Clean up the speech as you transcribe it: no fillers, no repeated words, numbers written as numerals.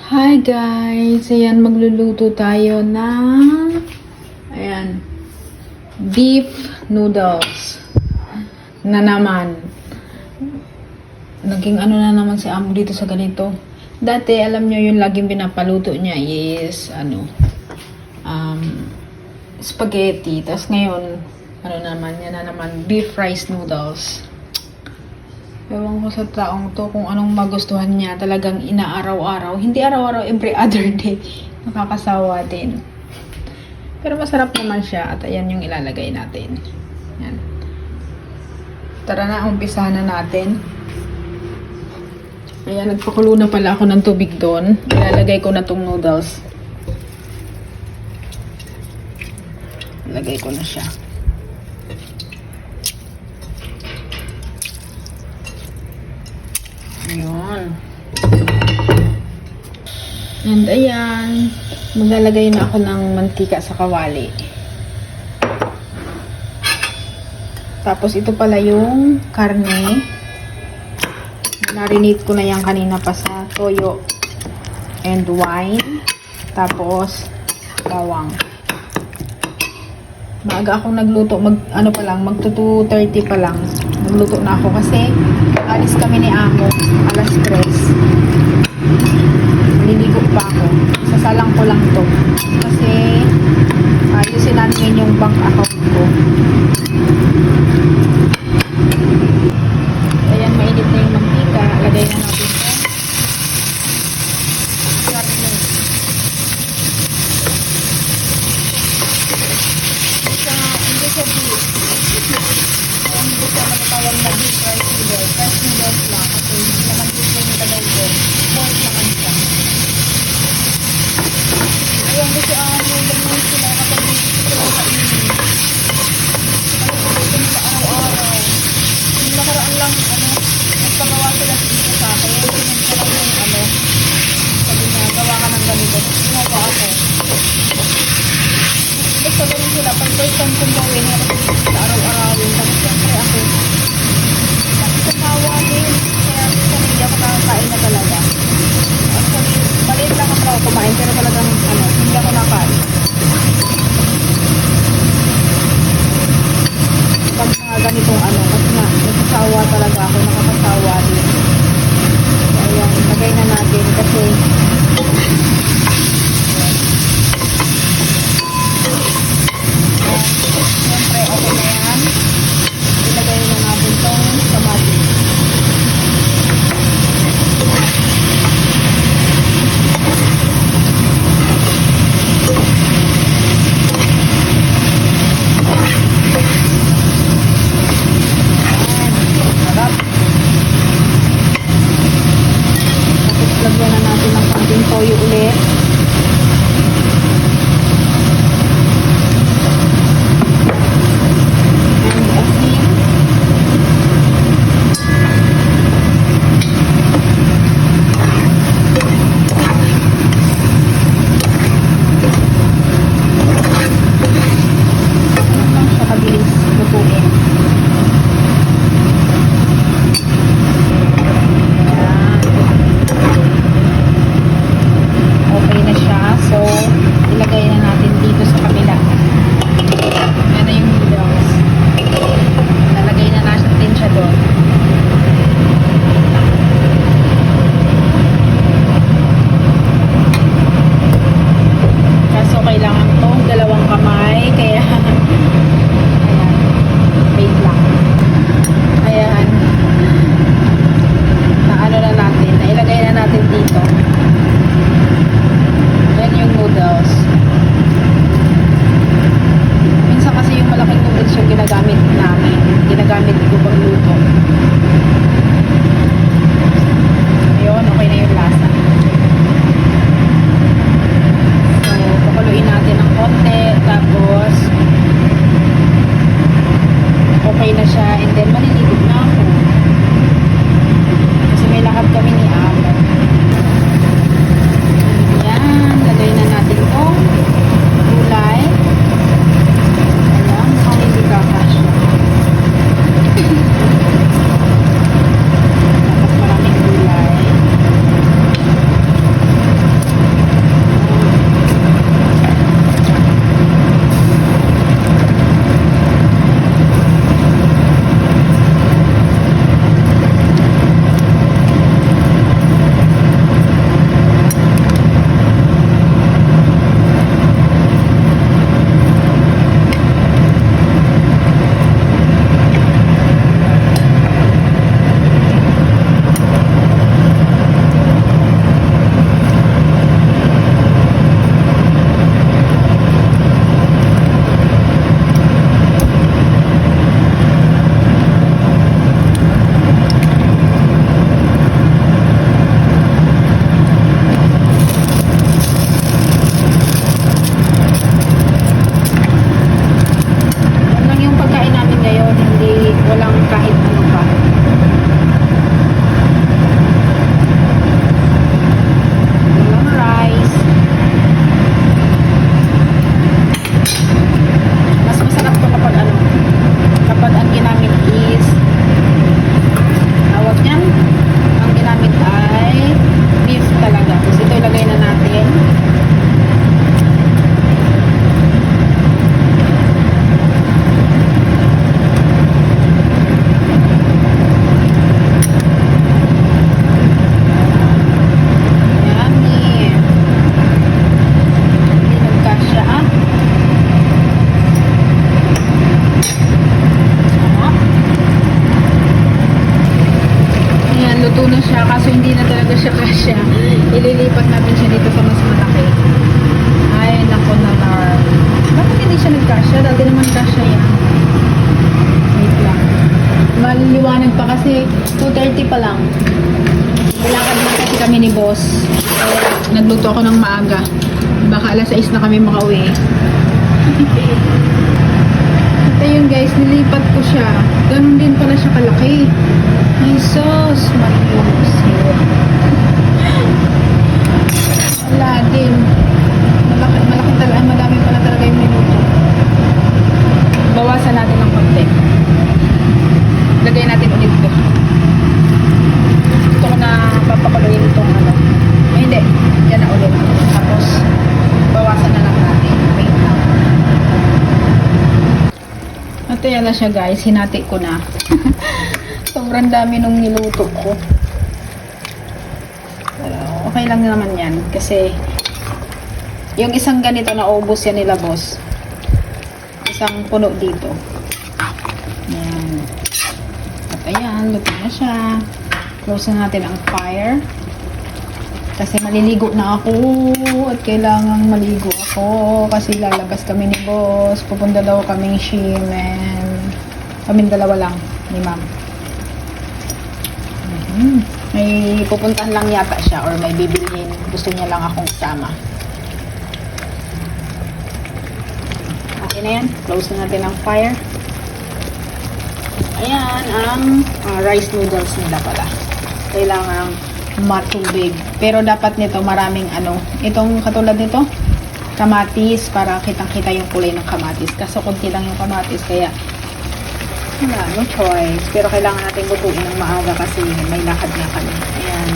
Hi guys! Ayan, magluluto tayo ng beef noodles na naman. Naging ano na naman si Amo dito sa ganito. Dati, alam nyo yung laging pinapaluto niya is spaghetti. Tapos ngayon, yan na naman, beef rice noodles. Ewan ko sa taong to kung anong magustuhan niya. Talagang inaaraw-araw. Hindi araw-araw, every other day. Nakakasawa din. Pero masarap naman siya. At ayan yung ilalagay natin. Yan. Tara na, umpisahan na natin. Ayan, nagpakulo na pala ako ng tubig doon. Ilalagay ko na tong noodles. Ilagay ko na siya. Ayan. And ayan, maglalagay na ako ng mantika sa kawali. Tapos ito pala yung karne. Marinate ko na yan kanina pa sa toyo and wine. Tapos bawang. Maaga akong nagluto, mag 2:30 pa lang. Nagluto na ako kasi alis kami ni Amo alas 3. Naliligo pa ako. Sasalang ko lang to kasi ayusin namin yung bank account ko. Ayan, mainit na yung mantika. Lagay na natin ito. Hindi siya beef. Hindi siya matatawag na beef rice noodles. Rice noodles lang. Kasi hindi naman beef yung nilagay ko. Pork naman siya. Ayun, kasi naman sila kapag dito sila kainin. Ano dito nila araw-araw. Yung nakaraan lang, nagpagawa sila dito sa akin. Sinunod ko lang yung sabi niya, gawa ka ng ganito. Ginawa ako. Basta ganun sila. Pag first time kong gawin, sa araw-arawin. Tapos siyempre ako. Tapos kumawa din. Kaya hindi ako nakakain na talaga. Actually, maliit lang ako kumain. Pero talagang hindi ako nakain. Pag mga ganitong kasi nga, nagsasawa talaga ako. Nakakasawa din. So, ayan, lagay na natin kasi siyempre, okay na yan. Ilagay na natin itong kamatis. Sarap. Tapos lagyan na natin ng konting toyo ulit. Okay Ililipat natin siya dito sa mas malaki. Ay, nako na Nar. Bakit hindi siya nagkasya? Dati naman kasya yan. Wait lang. Maliliwanag pa kasi 2:30 pa lang. Nilakad na kasi kami ni boss. Nagluto ako ng maaga. Baka alas 6 na kami makauwi. At ayun guys, nilipat ko siya. Ganon din pala siya kalaki. Ay sus, Marius. Wala din. Malaki talaga. Madami pala talaga yung minuto. Bawasan natin ng konti. Lagay natin ulit ito. Gusto ko na papakuloyin itong ano. Ay, hindi. Yan na ulit. Tapos, bawasan na lang natin. Wait lang. At yan na siya guys. Hinati ko na. Sobrang dami nung niluto ko. Pero, okay lang naman yan. Kasi, yung isang ganito na ubos yan nila boss. Isang puno dito. Yan. At ayan, luto na siya. Close na natin ang fire. Kasi maliligo na ako. At kailangang maligo ako. Kasi lalabas kami ni boss. Pupunta daw kaming Shemen. Kaming dalawa lang ni ma'am. May pupuntahan lang yata siya or may bibilhin. Gusto niya lang akong kasama. Okay na yan. Close na natin ang fire. Ayan ang rice noodles nila pala. Kailangan matubig. Pero dapat nito maraming ano. Itong katulad nito, kamatis para kitang-kita yung kulay ng kamatis. Kaso konti lang yung kamatis kaya wala, no choice. Pero kailangan natin lutuin ng maaga kasi may lakad na kami. Ayan.